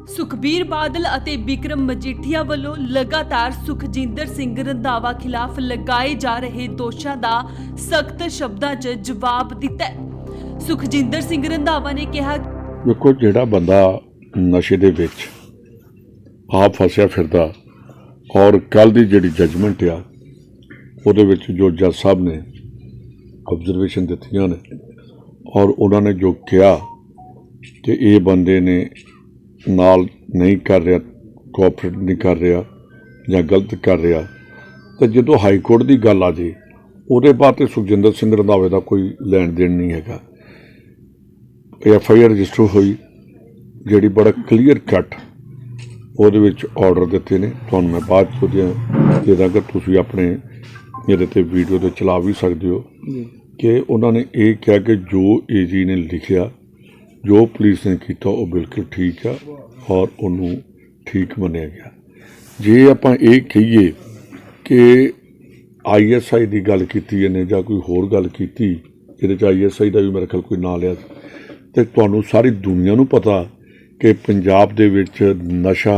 ਸੁਖਬੀਰ ਬਾਦਲ ਅਤੇ ਬਿਕਰਮ ਮਜੀਠੀਆ ਵੱਲੋਂ ਲਗਾਤਾਰ ਸੁਖਜਿੰਦਰ ਸਿੰਘ ਰੰਧਾਵਾ ਖਿਲਾਫ ਲਗਾਏ ਜਾ ਰਹੇ ਦੋਸ਼ਾਂ ਦਾ ਸਖਤ ਸ਼ਬਦਾਂ 'ਚ ਜਵਾਬ ਦਿੱਤਾ ਹੈ। ਸੁਖਜਿੰਦਰ ਸਿੰਘ ਰੰਧਾਵਾ ਨੇ ਕਿਹਾ, ਦੇਖੋ ਜਿਹੜਾ ਬੰਦਾ ਨਸ਼ੇ ਦੇ ਵਿੱਚ ਆਪ ਫਸਿਆ ਫਿਰਦਾ ਔਰ ਕੱਲ੍ਹ ਦੀ ਜਿਹੜੀ ਜਜਮੈਂਟ ਆ ਉਹਦੇ ਵਿੱਚ ਜੋ ਜੱਜ ਸਾਹਿਬ ਨੇ ਆਬਜ਼ਰਵੇਸ਼ਨ ਦਿੱਤੀਆਂ ਨੇ ਔਰ ਉਹਨਾਂ ਨੇ ਜੋ ਕਿਹਾ ਕਿ ਇਹ ਬੰਦੇ ਨੇ ਨਾਲ ਨਹੀਂ ਕਰ ਰਿਹਾ, ਕੋਆਪਰੇਟ ਨਹੀਂ ਕਰ ਰਿਹਾ ਜਾਂ ਗਲਤ ਕਰ ਰਿਹਾ, ਤਾਂ ਜਦੋਂ ਹਾਈ ਕੋਰਟ ਦੀ ਗੱਲ ਆ ਜੇ ਉਹਦੇ ਬਾਅਦ ਤੇ ਸੁਖਜਿੰਦਰ ਸਿੰਘ ਰੰਧਾਵੇ ਦਾ ਕੋਈ ਲੈਣ ਦੇਣ ਨਹੀਂ ਹੈਗਾ। FIR ਰਜਿਸਟਰ ਹੋਈ ਜਿਹੜੀ ਬੜਾ ਕਲੀਅਰ ਕੱਟ ਉਹਦੇ ਵਿੱਚ ਆਰਡਰ ਦਿੱਤੇ ਨੇ, ਤੁਹਾਨੂੰ ਮੈਂ ਬਾਅਦ 'ਚ ਦੇ ਦਾਂਗਾ, ਤੁਸੀਂ ਆਪਣੇ ਮੇਰੇ 'ਤੇ ਵੀਡੀਓ 'ਤੇ ਚਲਾ ਵੀ ਸਕਦੇ ਹੋ ਕਿ ਉਹਨਾਂ ਨੇ ਇਹ ਕਿਹਾ ਕਿ ਜੋ AG ਨੇ ਲਿਖਿਆ, ਜੋ ਪੁਲਿਸ ਨੇ ਕੀਤਾ ਉਹ ਬਿਲਕੁਲ ਠੀਕ ਆ ਔਰ ਉਹਨੂੰ ਠੀਕ ਮੰਨਿਆ ਗਿਆ। ਜੇ ਆਪਾਂ ਇਹ ਕਹੀਏ ਕਿ ISI ਦੀ ਗੱਲ ਕੀਤੀ ਇਹਨੇ ਜਾਂ ਕੋਈ ਹੋਰ ਗੱਲ ਕੀਤੀ, ਇਹਦੇ 'ਚ ISI ਦਾ ਵੀ ਮੇਰੇ ਖਿਆਲ ਕੋਈ ਨਾਂ ਲਿਆ, ਅਤੇ ਤੁਹਾਨੂੰ ਸਾਰੀ ਦੁਨੀਆ ਨੂੰ ਪਤਾ ਕਿ ਪੰਜਾਬ ਦੇ ਵਿੱਚ ਨਸ਼ਾ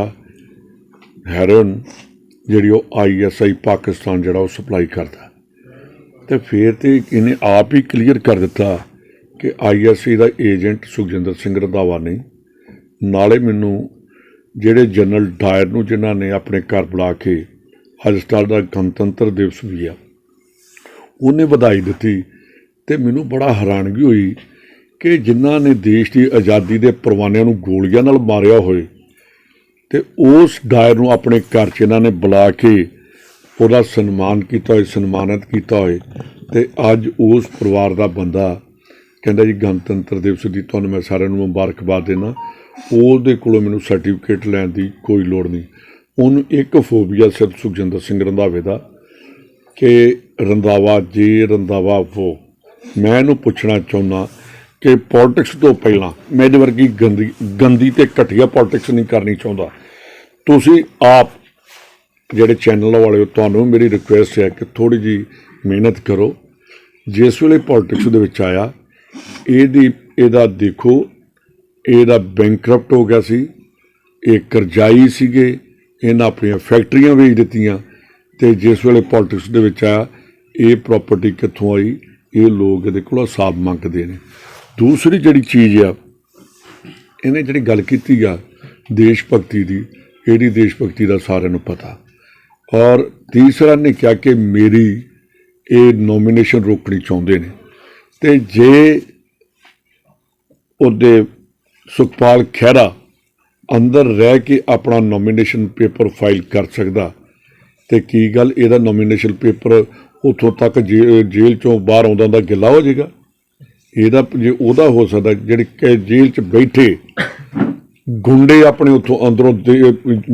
ਹੈਰੋਇਨ ਜਿਹੜੀ ਉਹ ISI ਪਾਕਿਸਤਾਨ ਜਿਹੜਾ ਉਹ ਸਪਲਾਈ ਕਰਦਾ, ਅਤੇ ਫਿਰ ਤਾਂ ਇਹਨੇ ਆਪ ਹੀ ਕਲੀਅਰ ਕਰ ਦਿੱਤਾ ਕਿ ISI ਦਾ ਏਜੰਟ ਸੁਖਜਿੰਦਰ ਸਿੰਘ ਰੰਧਾਵਾ ਨਹੀਂ। ਨਾਲੇ ਮੈਨੂੰ ਜਿਹੜੇ ਜਨਰਲ ਡਾਇਰ ਨੂੰ ਜਿਨ੍ਹਾਂ ਨੇ ਆਪਣੇ ਘਰ ਬੁਲਾ ਕੇ ਅੱਜ ਸਾਲ ਦਾ ਗਣਤੰਤਰ ਦਿਵਸ ਵੀ ਆ ਉਹਨੇ ਵਧਾਈ ਦਿੱਤੀ, ਅਤੇ ਮੈਨੂੰ ਬੜਾ ਹੈਰਾਨਗੀ ਹੋਈ ਕਿ ਜਿਨ੍ਹਾਂ ਨੇ ਦੇਸ਼ ਦੀ ਆਜ਼ਾਦੀ ਦੇ ਪਰਵਾਨਿਆਂ ਨੂੰ ਗੋਲੀਆਂ ਨਾਲ ਮਾਰਿਆ ਹੋਏ ਅਤੇ ਉਸ ਡਾਇਰ ਨੂੰ ਆਪਣੇ ਘਰ 'ਚ ਇਹਨਾਂ ਨੇ ਬੁਲਾ ਕੇ ਉਹਦਾ ਸਨਮਾਨ ਕੀਤਾ ਹੋਏ, ਸਨਮਾਨਿਤ ਕੀਤਾ ਹੋਏ, ਅਤੇ ਅੱਜ ਉਸ ਪਰਿਵਾਰ ਦਾ ਬੰਦਾ ਕਹਿੰਦਾ ਜੀ ਗਣਤੰਤਰ ਦਿਵਸ ਦੀ ਤੁਹਾਨੂੰ ਮੈਂ ਸਾਰਿਆਂ ਨੂੰ ਮੁਬਾਰਕਬਾਦ ਦੇਣਾ, ਉਹਦੇ ਕੋਲੋਂ ਮੈਨੂੰ ਸਰਟੀਫਿਕੇਟ ਲੈਣ ਦੀ ਕੋਈ ਲੋੜ ਨਹੀਂ। ਉਹਨੂੰ ਇੱਕ ਫੋਬੀਆ ਸਿਰਫ ਸੁਖਜਿੰਦਰ ਸਿੰਘ ਰੰਧਾਵੇ ਦਾ ਕਿ ਰੰਧਾਵਾ ਜੇ ਰੰਧਾਵਾ ਉਹ। ਮੈਂ ਇਹਨੂੰ ਪੁੱਛਣਾ ਚਾਹੁੰਦਾ ਕਿ ਪੋਲੀਟਿਕਸ ਤੋਂ ਪਹਿਲਾਂ ਮੈਂ ਇਹਦੇ ਵਰਗੀ ਗੰਦੀ ਅਤੇ ਘਟੀਆ ਪੋਲੀਟਿਕਸ ਨਹੀਂ ਕਰਨੀ ਚਾਹੁੰਦਾ। ਤੁਸੀਂ ਆਪ ਜਿਹੜੇ ਚੈਨਲ ਵਾਲੇ ਹੋ, ਤੁਹਾਨੂੰ ਮੇਰੀ ਰਿਕੁਐਸਟ ਹੈ ਕਿ ਥੋੜ੍ਹੀ ਜਿਹੀ ਮਿਹਨਤ ਕਰੋ। ਜਿਸ ਵੇਲੇ ਪੋਲੀਟਿਕਸ ਦੇ ਵਿੱਚ ਆਇਆ ਇਹਦਾ ਦੇਖੋ, ਇਹਦਾ ਬੈਂਕਰਪਟ ਹੋ ਗਿਆ ਸੀ, ਇਹ ਕਰਜ਼ਾਈ ਸੀਗੇ, ਇਹਨਾਂ ਆਪਣੀਆਂ ਫੈਕਟਰੀਆਂ ਵੇਚ ਦਿੱਤੀਆਂ, ਅਤੇ ਜਿਸ ਵੇਲੇ ਪੋਲੀਟਿਕਸ ਦੇ ਵਿੱਚ ਆਇਆ ਇਹ ਪ੍ਰਾਪਰਟੀ ਕਿੱਥੋਂ ਆਈ, ਇਹ ਲੋਕ ਇਹਦੇ ਕੋਲ ਹਿਸਾਬ ਮੰਗਦੇ ਨੇ। ਦੂਸਰੀ ਜਿਹੜੀ ਚੀਜ਼ ਆ, ਇਹਨੇ ਜਿਹੜੀ ਗੱਲ ਕੀਤੀ ਆ ਦੇਸ਼ ਭਗਤੀ ਦੀ, ਇਹਦੀ ਦੇਸ਼ ਭਗਤੀ ਦਾ ਸਾਰਿਆਂ ਨੂੰ ਪਤਾ। ਔਰ ਤੀਸਰਾ ਨੇ ਕਿਹਾ ਕਿ ਮੇਰੀ ਇਹ ਨੋਮੀਨੇਸ਼ਨ ਰੋਕਣੀ ਚਾਹੁੰਦੇ ਨੇ, ਅਤੇ ਜੇ ਉਹਦੇ ਸੁਖਪਾਲ ਖਹਿਰਾ ਅੰਦਰ ਰਹਿ ਕੇ ਆਪਣਾ ਨੋਮੀਨੇਸ਼ਨ ਪੇਪਰ ਫਾਈਲ ਕਰ ਸਕਦਾ, ਅਤੇ ਕੀ ਗੱਲ ਇਹਦਾ ਨੋਮੀਨੇਸ਼ਨ ਪੇਪਰ ਉੱਥੋਂ ਤੱਕ ਜੇਲ੍ਹ 'ਚੋਂ ਬਾਹਰ ਆਉਂਦਾ ਦਾ ਗਿੱਲਾ ਹੋ ਜਾਏਗਾ? ਇਹਦਾ ਜੇ ਉਹਦਾ ਹੋ ਸਕਦਾ, ਜਿਹੜੇ ਕਿ ਜੇਲ੍ਹ 'ਚ ਬੈਠੇ ਗੁੰਡੇ ਆਪਣੇ ਉੱਥੋਂ ਅੰਦਰੋਂ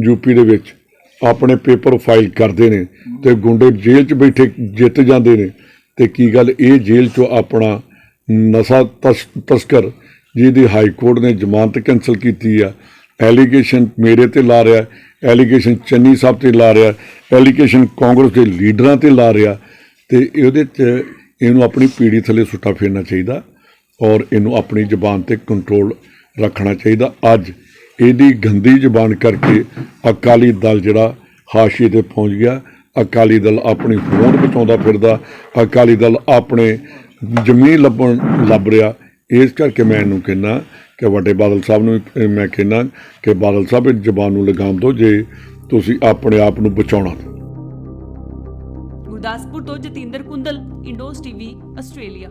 UP ਦੇ ਵਿੱਚ ਆਪਣੇ ਪੇਪਰ ਫਾਈਲ ਕਰਦੇ ਨੇ ਅਤੇ ਗੁੰਡੇ ਜੇਲ੍ਹ 'ਚ ਬੈਠੇ ਜਿੱਤ ਜਾਂਦੇ ਨੇ, ਅਤੇ ਕੀ ਗੱਲ ਇਹ ਜੇਲ੍ਹ 'ਚੋਂ ਆਪਣਾ ਨਸ਼ਾ ਤਸਕਰ ਜਿਹਦੀ ਹਾਈ ਕੋਰਟ ਨੇ ਜ਼ਮਾਨਤ ਕੈਂਸਲ ਕੀਤੀ ਆ, ਐਲੀਗੇਸ਼ਨ ਮੇਰੇ 'ਤੇ ਲਾ ਰਿਹਾ, ਐਲੀਗੇਸ਼ਨ ਚੰਨੀ ਸਾਹਿਬ 'ਤੇ ਲਾ ਰਿਹਾ, ਐਲੀਗੇਸ਼ਨ ਕਾਂਗਰਸ ਦੇ ਲੀਡਰਾਂ 'ਤੇ ਲਾ ਰਿਹਾ, ਅਤੇ ਇਹਦੇ 'ਚ ਇਹਨੂੰ ਆਪਣੀ ਪੀੜੀ ਥੱਲੇ ਸੁੱਟਾ ਫੇਰਨਾ ਚਾਹੀਦਾ ਔਰ ਇਹਨੂੰ ਆਪਣੀ ਜ਼ਬਾਨ 'ਤੇ ਕੰਟਰੋਲ ਰੱਖਣਾ ਚਾਹੀਦਾ। ਅੱਜ ਇਹਦੀ ਗੰਦੀ ਜ਼ਬਾਨ ਕਰਕੇ ਅਕਾਲੀ ਦਲ ਜਿਹੜਾ ਹਾਸ਼ੀਏ 'ਤੇ ਪਹੁੰਚ ਗਿਆ। ਅਕਾਲੀ ਦਲ ਆਪਣੀ ਹੋਂਦ ਬਚਾਉਂਦਾ ਫਿਰਦਾ, ਅਕਾਲੀ ਦਲ ਆਪਣੇ ਜ਼ਮੀਨ ਲੱਭ ਰਿਹਾ। ਇਸ ਕਰਕੇ ਮੈਂ ਇਹਨੂੰ ਕਹਿੰਦਾ ਕਿ ਵੱਡੇ ਬਾਦਲ ਸਾਹਿਬ ਨੂੰ ਮੈਂ ਕਹਿੰਦਾ ਕਿ ਬਾਦਲ ਸਾਹਿਬ ਇਹ ਜ਼ਬਾਨ ਨੂੰ ਲਗਾਮ ਦਿਓ ਜੇ ਤੁਸੀਂ ਆਪਣੇ ਆਪ ਨੂੰ ਬਚਾਉਣਾ। ਗੁਰਦਾਸਪੁਰ ਤੋਂ ਜਤਿੰਦਰ ਕੁੰਦਲ, ਇੰਡੋਸ TV, ਆਸਟ੍ਰੇਲੀਆ।